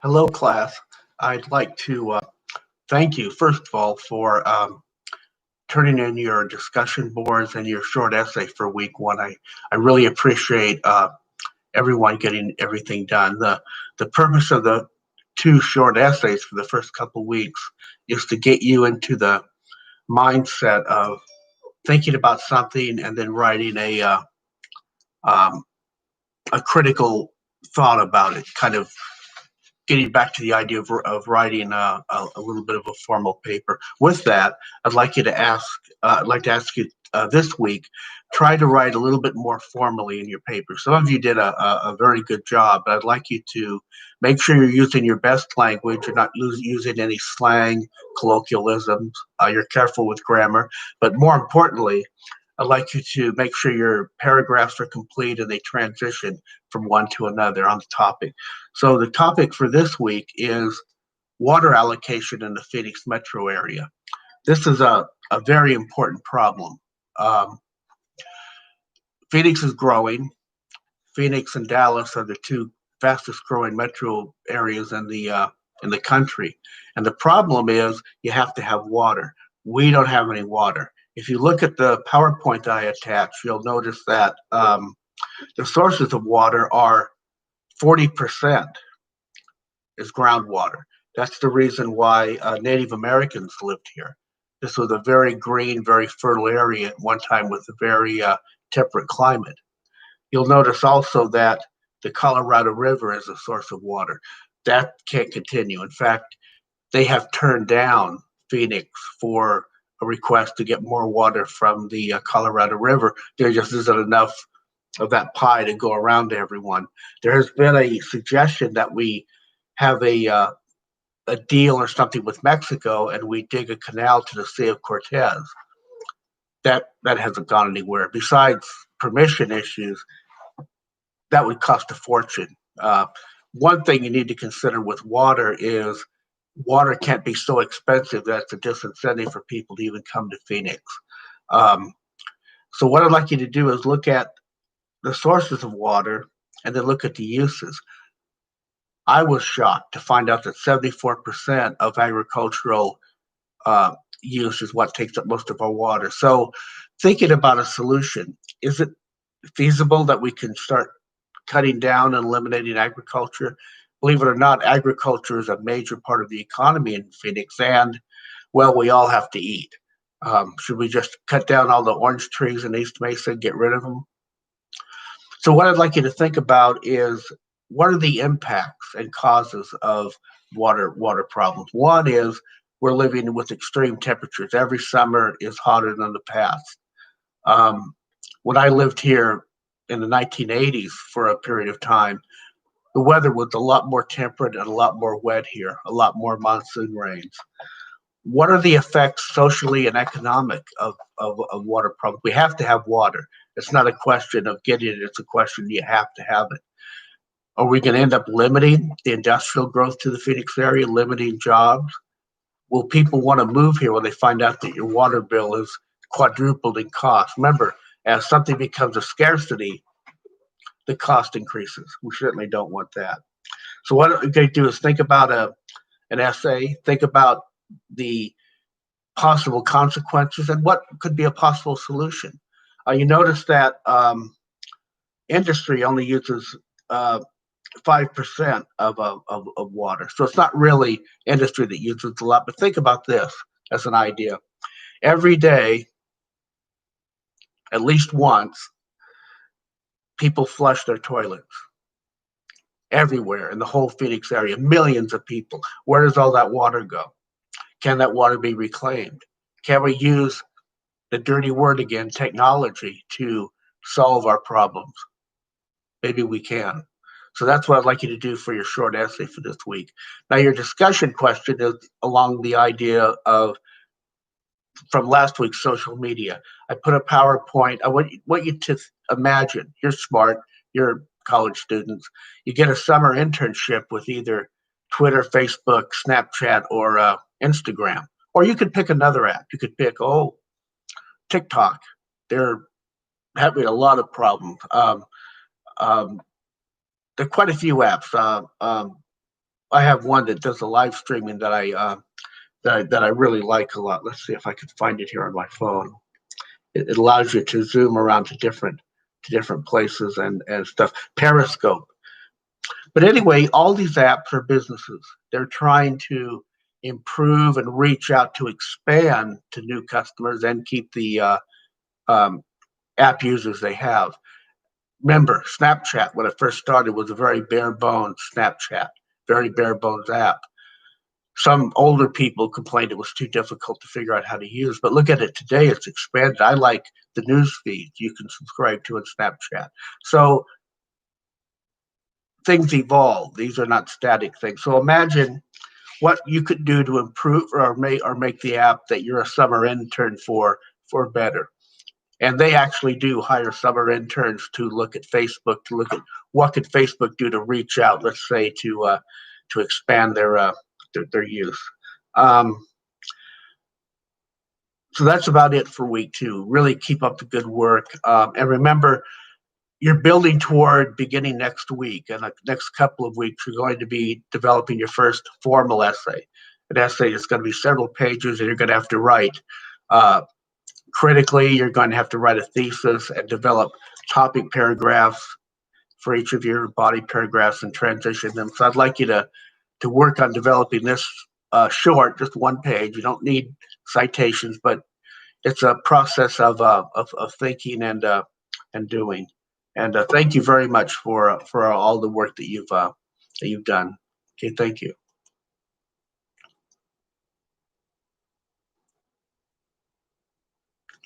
Hello, class. I'd like to thank you, first of all, for turning in your discussion boards and your short essay for week one. I really appreciate everyone getting everything done. The purpose of the two short essays for the first couple weeks is to get you into the mindset of thinking about something and then writing um, a critical thought about it, kind of getting back to the idea of writing a little bit of a formal paper. With that, I'd like to ask you this week, try to write a little bit more formally in your paper. Some of you did a very good job, but I'd like you to make sure you're using your best language. You're not using any slang, colloquialisms. You're careful with grammar, but more importantly, I'd like you to make sure your paragraphs are complete and they transition from one to another on the topic. So the topic for this week is water allocation in the Phoenix metro area. This is a very important problem. Um, Phoenix is growing. Phoenix and Dallas are the two fastest growing metro areas in the country. And the problem is you have to have water. We don't have any water. If you look at the PowerPoint I attached, you'll notice that the sources of water are 40% is groundwater. That's the reason why Native Americans lived here. This was a very green, very fertile area at one time with a very temperate climate. You'll notice also that the Colorado River is a source of water. That can't continue. In fact, they have turned down Phoenix for a request to get more water from the Colorado River. There just isn't enough of that pie to go around to everyone. There has been a suggestion that we have a deal or something with Mexico and we dig a canal to the Sea of Cortez. That hasn't gone anywhere. Besides permission issues, that would cost a fortune. One thing you need to consider with water is water can't be so expensive that it's a disincentive for people to even come to Phoenix. Um, so what I'd like you to do is look at the sources of water and then look at the uses. I was shocked to find out that 74% of agricultural use is what takes up most of our water. So thinking about a solution, is it feasible that we can start cutting down and eliminating agriculture? Believe it or not, agriculture is a major part of the economy in Phoenix, and well, we all have to eat. Should we just cut down all the orange trees in East Mesa and get rid of them? So what I'd like you to think about is what are the impacts and causes of water problems? One is we're living with extreme temperatures. Every summer is hotter than the past. When I lived here in the 1980s for a period of time, the weather was a lot more temperate and a lot more wet here, a lot more monsoon rains. What are the effects socially and economic of water problems? We have to have water. It's not a question of getting it, it's a question you have to have it. Are we going to end up limiting the industrial growth to the Phoenix area, limiting jobs? Will people want to move here when they find out that your water bill is quadrupled in cost? Remember, as something becomes a scarcity, the cost increases. We certainly don't want that. So what we're going to do is think about an essay, think about the possible consequences and what could be a possible solution. You notice that industry only uses 5% of water. So it's not really industry that uses a lot. But think about this as an idea. Every day, at least once, people flush their toilets everywhere in the whole Phoenix area, millions of people. Where does all that water go? Can that water be reclaimed? Can we use the dirty word again, technology, to solve our problems? Maybe we can. So that's what I'd like you to do for your short essay for this week. Now, your discussion question is along the idea of from last week's social media. I put a PowerPoint. I want you to imagine, you're smart, you're college students, you get a summer internship with either Twitter, Facebook, Snapchat, or Instagram. Or you could pick another app. You could pick, TikTok. They're having a lot of problems. Um, there are quite a few apps. I have one that does a live streaming that I really like a lot. Let's see if I can find it here on my phone. It allows you to zoom around to different places and stuff. Periscope. But anyway, all these apps are businesses. They're trying to improve and reach out to expand to new customers and keep the um, app users they have. Remember, Snapchat, when it first started, was a very bare bones Snapchat, very bare bones app. Some older people complained it was too difficult to figure out how to use, but look at it today, it's expanded. I like the news feed you can subscribe to in Snapchat. So things evolve. These are not static things. So imagine what you could do to improve or make the app that you're a summer intern for better. And they actually do hire summer interns to look at Facebook, to look at what could Facebook do to reach out, let's say, to expand their use. Um, so that's about it for week 2. Really keep up the good work, and remember, you're building toward beginning next week, and the next couple of weeks, you're going to be developing your first formal essay. An essay is going to be several pages, and you're going to have to write. Uh, Critically, you're going to have to write a thesis and develop topic paragraphs for each of your body paragraphs and transition them. So I'd like you to work on developing this short, just one page. You don't need citations, but it's a process of thinking and doing. And thank you very much for all the work that you've done. Okay, thank you.